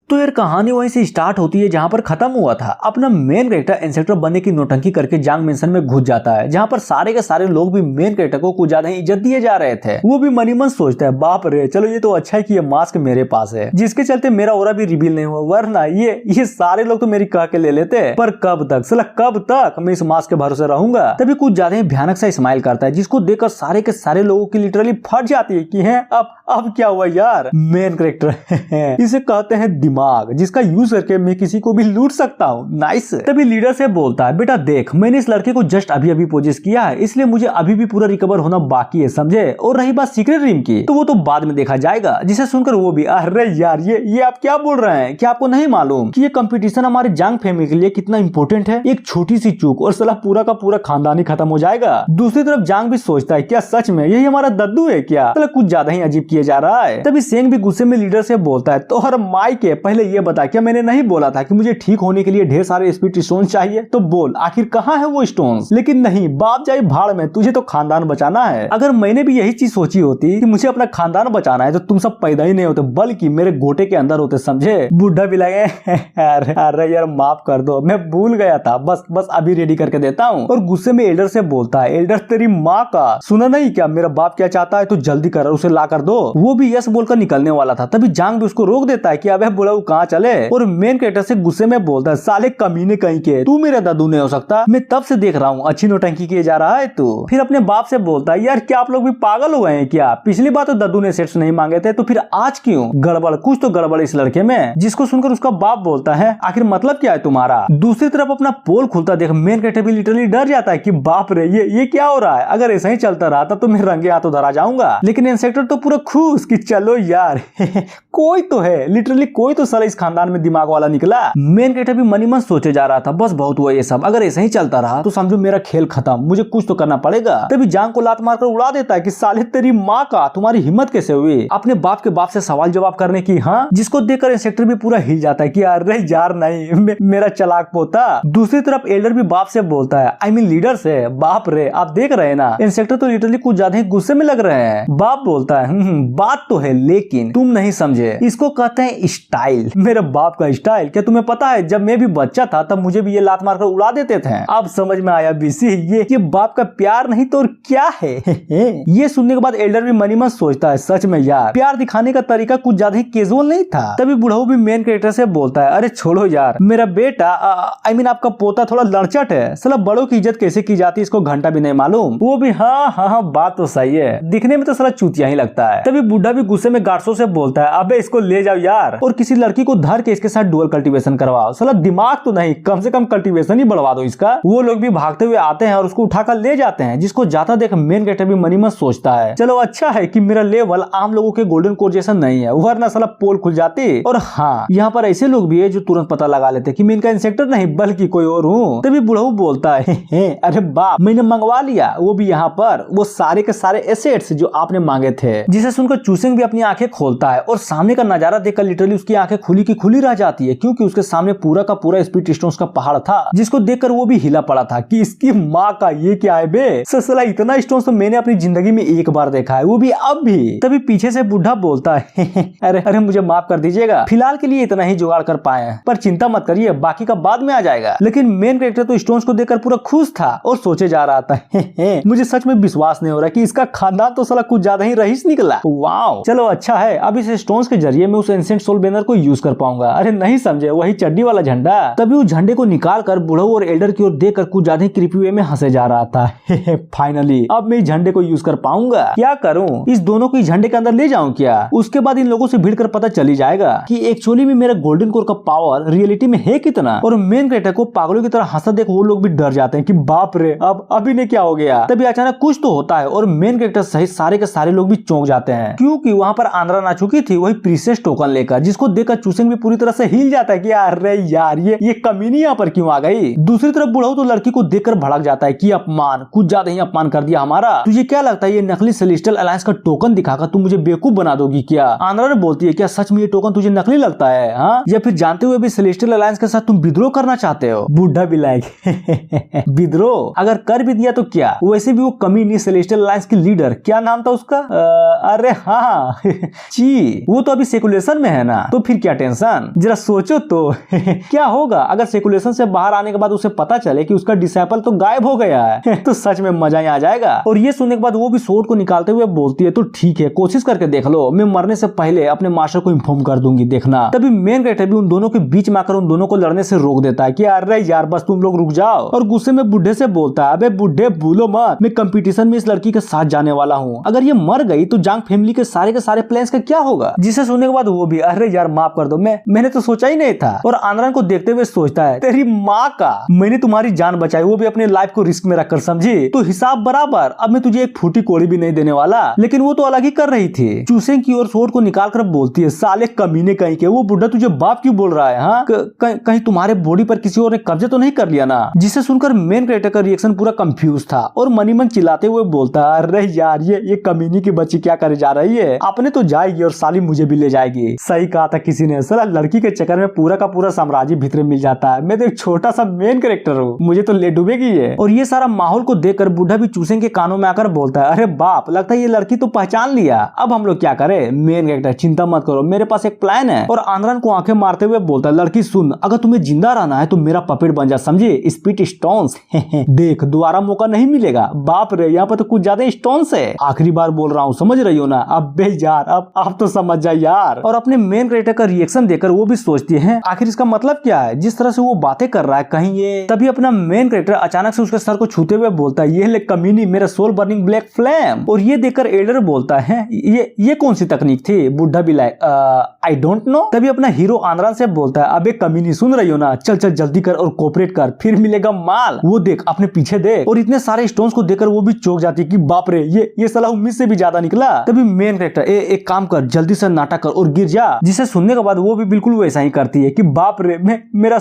तो यार कहानी वहीं से स्टार्ट होती है जहां पर खत्म हुआ था। अपना मेन कैरेक्टर इंस्पेक्टर बनने की नौटंकी करके जांग मेंशन में घुस जाता है, जहां पर सारे के सारे लोग भी मेन कैरेक्टर को कुछ ज्यादा ही इज्जत दिए जा रहे थे। वो भी मनी मन सोचता है बाप रे चलो ये तो अच्छा है कि ये मास्क मेरे पास है, जिसके चलते मेरा ओरा भी रिवील नहीं हुआ, वरना ये सारे लोग तो मेरी कह के ले लेते। पर कब तक साला कब तक मैं इस मास्क के भरोसे रहूंगा। तभी कुछ ज्यादा ही भयानक सा स्माइल करता है, जिसको देखकर सारे के सारे लोगों की लिटरली फट जाती है कि है अब क्या हुआ यार। मेन कैरेक्टर इसे कहते हैं दिमाग, जिसका यूज करके मैं किसी को भी लूट सकता हूँ। नाइस। तभी लीडर से बोलता है बेटा देख मैंने इस लड़के को जस्ट अभी पोजेस किया है, इसलिए मुझे अभी भी पूरा रिकवर होना बाकी है समझे। और रही बात सीक्रेट ड्रीम की तो वो तो बाद में देखा जाएगा। जिसे सुनकर वो भी अरे यार ये आप क्या बोल रहे हैं, क्या आपको नहीं मालूम कि ये कंपटीशन हमारे जांग फैमिली के लिए कितना इंपॉर्टेंट है। एक छोटी सी चूक और साला पूरा का पूरा खानदान ही खत्म हो जाएगा। दूसरी तरफ जांग भी सोचता है क्या सच में यही हमारा दद्दू है क्या, साला कुछ ज्यादा ही अजीब किया जा रहा है। तभी सेंग भी गुस्से में लीडर से बोलता है तो हर माई के पहले ये बता क्या मैंने नहीं बोला था कि मुझे ठीक होने के लिए ढेर सारे स्पिरिट स्टोन्स चाहिए, तो बोल आखिर कहाँ है वो स्टोन्स। लेकिन नहीं, बाप जाए भाड़ में, तुझे तो खानदान बचाना है। अगर मैंने भी यही चीज सोची होती कि मुझे अपना खानदान बचाना है तो तुम सब पैदा ही नहीं होते बल्कि मेरे गोटे के अंदर होते समझे। बुढ़ा भी लगे अरे यार माफ कर दो मैं भूल गया था, बस अभी रेडी करके देता हूँ। और गुस्से में एल्डर से बोलता है एल्डर तेरी माँ का सुना नहीं क्या, मेरा बाप क्या चाहता है तो जल्दी कर उसे ला कर दो। वो भी यस बोलकर निकलने वाला था, तभी जांग भी उसको रोक देता है कि अबे बुढ़ाऊ कहाँ चले। और मेन कैरेक्टर से गुस्से में बोलता है साले कमीने कहीं के, तू मेरा दादू नहीं हो सकता, मैं तब से देख रहा हूँ अच्छी नौटंकी किए जा रहा है तू। फिर अपने बाप से बोलता है यार क्या आप लोग भी पागल हो गए हैं क्या, पिछली बार तो दादू ने सेट्स नहीं मांगे थे तो फिर आज क्यों, गड़बड़ कुछ तो गड़बड़ इस लड़के में। जिसको सुनकर उसका बाप बोलता है आखिर मतलब क्या है तुम्हारा। दूसरी तरफ अपना पोल खुलता देख मेन कैरेक्टर भी लिटरली डर जाता है कि बाप रे ये क्या हो रहा है, अगर ऐसा ही चलता रहा तो मैं रंगे हाथों धरा जाऊंगा। लेकिन इंस्पेक्टर तो पूरा खुश कि चलो यार कोई तो है, लिटरली कोई तो साला इस खानदान में दिमाग वाला निकला। मेन कैरेक्टर भी मनी मन सोचे जा रहा था बस बहुत हुआ ये सब, अगर ऐसा ही चलता रहा तो समझो मेरा खेल खत्म, मुझे कुछ तो करना पड़ेगा। तभी जांग को लात मारकर उड़ा देता है कि साले तेरी माँ का तुम्हारी हिम्मत कैसे हुई अपने बाप के बाप से सवाल जवाब करने की। हाँ, जिसको देखकर इंस्पेक्टर भी पूरा हिल जाता है कि अरे यार नहीं मेरा चालाक पोता। दूसरी तरफ एल्डर भी बाप से बोलता है आई मीन लीडर से, बाप रे आप देख रहे हैं ना इंस्पेक्टर तो लिटरली कुछ ज्यादा ही गुस्से में लग रहे हैं। बाप बोलता है बात तो है लेकिन तुम नहीं समझे, इसको कहते हैं स्टाइल। मेरे बाप का स्टाइल क्या तुम्हें पता है, जब मैं भी बच्चा था तब मुझे भी ये लात मारकर उड़ा देते थे। अब समझ में आया बीसी ये बाप का प्यार नहीं तो और क्या है। ये सुनने के बाद एल्डर भी मनी मन सोचता है सच में यार प्यार दिखाने का तरीका कुछ ज्यादा ही कैजुअल नहीं था। तभी बुढ़ाऊ भी मेन कैरेक्टर से बोलता है अरे छोड़ो यार मेरा बेटा आई मीन आपका पोता थोड़ा लड़चट है, साला बड़ों की इज्जत कैसे की जाती है इसको घंटा भी नहीं मालूम। वो भी हाँ बात तो सही है, दिखने में तो साला चूतिया ही लगता है। तभी बुढ़ा भी गुस्से में गार्डसों से बोलता है अबे इसको ले जाओ यार और किसी लड़की को धर के इसके साथ डुअल कल्टीवेशन करवाओ, साला दिमाग तो नहीं कम से कम कल्टीवेशन ही बढ़वा दो इसका। वो लोग भी भागते हुए आते हैं और उसको उठाकर ले जाते हैं, जिसको जाता देख मेन कैरेक्टर भी मनी मन सोचता है चलो अच्छा है कि मेरा लेवल आम लोगों के गोल्डन कोर जैसा नहीं है, वरना साला पोल खुल जाती। और हाँ यहाँ पर ऐसे लोग भी है जो तुरंत पता लगा लेते कि मैं इनका इंस्पेक्टर नहीं बल्कि कोई और हूँ। तभी बुढ़ऊ बोलता है अरे बाप मैंने मंगवा लिया, वो भी यहाँ पर वो सारे के सारे एसेट्स जो आपने मांगे थे। जिसे सुनकर चूसिंग भी अपनी आंखें खोलता है और सामने का नजारा देखकर लिटरली उसकी आंखें खुली की खुली रह जाती है, क्योंकि उसके सामने पूरा का पूरा स्पीड स्टोन्स का पहाड़ था, जिसको देखकर वो भी हिला पड़ा था कि इसकी माँ का ये क्या है बे, साला इतना स्टोन्स तो मैंने अपनी जिंदगी में एक बार देखा है, वो भी अब भी। तभी पीछे से बुढ़ा बोलता है अरे मुझे माफ कर दीजिएगा, फिलहाल के लिए इतना ही जुगाड़ कर पाए हैं, पर चिंता मत करिए बाकी का बाद में आ जाएगा। लेकिन मेन कैरेक्टर तो स्टोन्स को देखकर पूरा खुश था और सोचे जा रहा था मुझे सच में विश्वास नहीं हो रहा कि इसका खानदान तो साला कुछ ज्यादा ही रईस निकला। वाओ चलो अच्छा है, अब इस स्टोन्स के जरिए मैं उस एंशिएंट सोल बैनर को यूज कर पाऊंगा। अरे नहीं समझे, वही चड्डी वाला झंडा। तभी उस झंडे को निकाल कर बुढ़ऊ और एल्डर की ओर देखकर कुछ ज्यादा ही क्रीपी वे में हंसे जा रहा था। फाइनली अब मैं इस झंडे को यूज कर पाऊंगा, क्या करूं, इस दोनों को इस झंडे के अंदर ले जाऊं क्या। उसके बाद इन लोगों से भीड़ कर पता चली जाएगा कि एक्चुअली में मेरा गोल्डन कोर का पावर रियलिटी में है कितना। और मेन कैरेक्टर को पागलों की तरह हंसा देख वो लोग भी डर जाते हैं कि बाप रे अब अभी ने क्या हो गया। तभी अचानक कुछ तो होता है और मेन कैरेक्टर सहित सारे के सारे लोग भी चौंक जाते हैं, क्योंकि वहां पर आंद्रा ना चुकी थी वही प्रीसेस टोकन लेकर, जिसको देखकर चूसिंग भी पूरी तरह से हिल जाता है कि अरे यार ये कमीनी यहाँ पर क्यों आ गई। दूसरी तरफ बुढ़ऊ तो लड़की को देखकर भड़क जाता है कि अपमान, कुछ ज्यादा ही अपमान कर दिया हमारा, तुझे क्या लगता है ये नकली सेलेस्टियल अलायंस का टोकन दिखाकर तुम मुझे बेवकूफ बना दोगी क्या। आंद्रा ने बोलती है क्या सच में ये टोकन तुझे नकली लगता है हाँ, या फिर जानते हुए भी सेलेस्टियल अलायंस के साथ तुम विद्रोह करना चाहते हो। बुढ़ा भी लाइक विद्रोह अगर कर भी दिया तो क्या, वैसे भी वो कमीनी सेलेस्टियल अलायंस की लीडर क्या नाम था उसका, अरे हाँ ची, वो तो अभी सेकुलेशन में है ना, तो फिर फिर क्या टेंशन, जरा सोचो तो क्या होगा अगर सेकुलेशन से बाहर आने के बाद उसे पता चले कि उसका डिसेबल तो गायब हो गया है तो सच में मजा ही आ जाएगा। और ये सुनने के बाद वो भी स्वॉर्ड को निकालते हुए बोलती है, तो ठीक है, कोशिश करके देख लो, मैं मरने से पहले अपने मास्टर को इन्फॉर्म कर दूंगी, देखना। तभी मेन कैरेक्टर भी उन दोनों के बीच में आकर उन दोनों को लड़ने से रोक देता है कि अरे यार बस तुम लोग रुक जाओ, और गुस्से में बुढ़े से बोलता है, अबे बुढ़े भूलो मत, मैं कंपटीशन में इस लड़की के साथ जाने वाला हूँ, अगर ये मर गई तो जांग फैमिली के सारे प्लान्स का क्या होगा। जिसे सुनने के बाद वो भी, अरे यार माफ कर दो, मैंने तो सोचा ही नहीं था। और आनंद को देखते हुए सोचता है, तेरी माँ का, मैंने तुम्हारी जान बचाई, वो भी अपने लाइफ को रिस्क में रखकर, समझी, तो हिसाब बराबर। अब मैं तुझे एक फूटी कोड़ी भी नहीं देने वाला। लेकिन वो तो अलग ही कर रही थी। चूसेंग की ओर स्वॉर्ड को निकाल कर बोलती है, साले कमीने कहीं के, वो बुढ़ा तुझे बाप क्यों बोल रहा है, हाँ? कहीं तुम्हारे बॉडी पर किसी और ने कब्जे तो नहीं कर लिया ना। जिसे सुनकर मेन कैरेक्टर का रिएक्शन पूरा कंफ्यूज था और मनी मन चिल्लाते हुए बोलता, अरे यार ये कमीनी की बच्ची क्या करे जा रही है, अपने तो जाएगी और साली मुझे भी ले जाएगी। सही कहा था किसी ने, साला लड़की के चक्कर में पूरा का पूरा साम्राज्य भीतर मिल जाता है। मैं तो एक छोटा सा मेन कैरेक्टर हूँ, मुझे तो ले डूबेगी ये। और ये सारा माहौल को देखकर बुढ़ा भी चूसेंग के कानों में आकर बोलता है, अरे बाप, लगता है ये लड़की तो पहचान लिया, अब हम लोग क्या करें। मेन कैरेक्टर, चिंता मत करो, मेरे पास एक प्लान है। और आंद्रन को आंखें मारते हुए बोलता है, लड़की सुन, अगर तुम्हें जिंदा रहना है तो मेरा पपेट बन जा, समझे, स्पीड स्टोन्स देख, दोबारा मौका नहीं मिलेगा। बाप रे, यहाँ पर तो कुछ ज्यादा स्टोन्स है, आखिरी बार बोल रहा हूँ, समझ रही हो ना। अब बे यार, अब आप तो समझ जाए यार। और अपने मेन कैरेक्टर का रिएक्शन देखकर वो भी सोचती है, आखिर इसका मतलब क्या है, जिस तरह से वो बातें कर रहा है, कहीं ये। तभी अपना मेन कैरेक्टर अचानक से उसके सर को छूते हुए बोलता है, ये ले कमीनी, मेरा सोल बर्निंग ब्लैक फ्लेम। और ये देखकर एल्डर बोलता है, ये कौन सी तकनीक थी। बुढ़ा भी लाइक, आई डोंट नो। तभी अपना हीरो आंद्रन से बोलता है, अबे कमीनी, सुन रही हो ना, चल चल जल्दी कर और कोऑपरेट कर, फिर मिलेगा माल। वो देख, अपने पीछे देख। और इतने सारे स्टोन्स को देखकर वो भी चौंक जाती है कि बाप रे, ये साला उम्मीद से भी ज्यादा निकला। तभी मेन कैरेक्टर, एक काम कर, जल्दी से नाटक कर और गिर जा। जिसे सुनने के बाद वो भी बिल्कुल वैसा ही करती है कि बाप रे, मेरा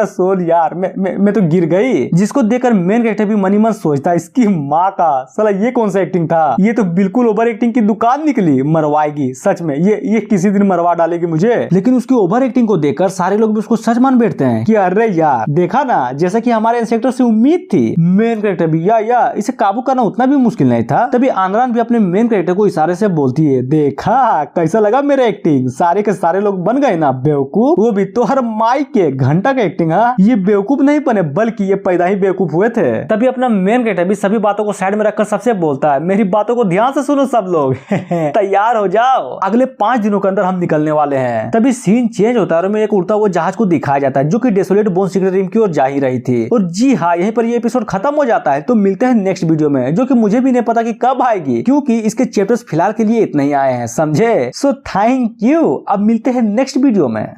सोल यार, मैं तो गिर गई। जिसको देखकर मेन कैरेक्टर भी मनी मन सोचता है, इसकी माँ का, साला ये कौन सा एक्टिंग था, ये तो बिल्कुल ओवर एक्टिंग की दुकान निकली, मरवाएगी सच में, ये किसी दिन मरवा डालेगी मुझे। लेकिन उसकी ओवर एक्टिंग को देखकर सारे लोग भी उसको सच मान बैठते हैं कि अरे यार, देखा ना, जैसा कि हमारे इंस्पेक्टर से उम्मीद थी। मेन कैरेक्टर भी, या इसे काबू करना उतना भी मुश्किल नहीं था। तभी आंद्रन भी अपने मेन कैरेक्टर को इशारे से बोलती है, देखा कैसा लगा मेरा एक्टिंग, सारे के सारे लोग बन गए ना बेवकूफ, वो भी तो हर माई के घंटा का एक्टिंग। हाँ, ये बेवकूफ नहीं बने, बल्कि ये पैदा ही बेवकूफ हुए थे। तभी अपना मेन कैरेक्टर भी सभी बातों को साइड में रखकर सबसे बोलता है, मेरी बातों को ध्यान से सुनो सब लोग तैयार हो जाओ, अगले 5 दिनों के अंदर हम निकलने वाले हैं। तभी सीन चेंज होता है और में एक उड़ता हुआ जहाज को दिखाया जाता है, जो कि डेसोलेट बोन सीक्रेट रिम की ओर जा ही रही थी। और जी हाँ, यहीं पर ये एपिसोड खत्म हो जाता है। तो मिलते हैं नेक्स्ट वीडियो में, जो कि मुझे भी नहीं पता कि कब आएगी, क्योंकि इसके चैप्टर्स फिलहाल के लिए इतने ही आए हैं, समझे। सो थैंक यू, अब मिलते हैं नेक्स्ट वीडियो में।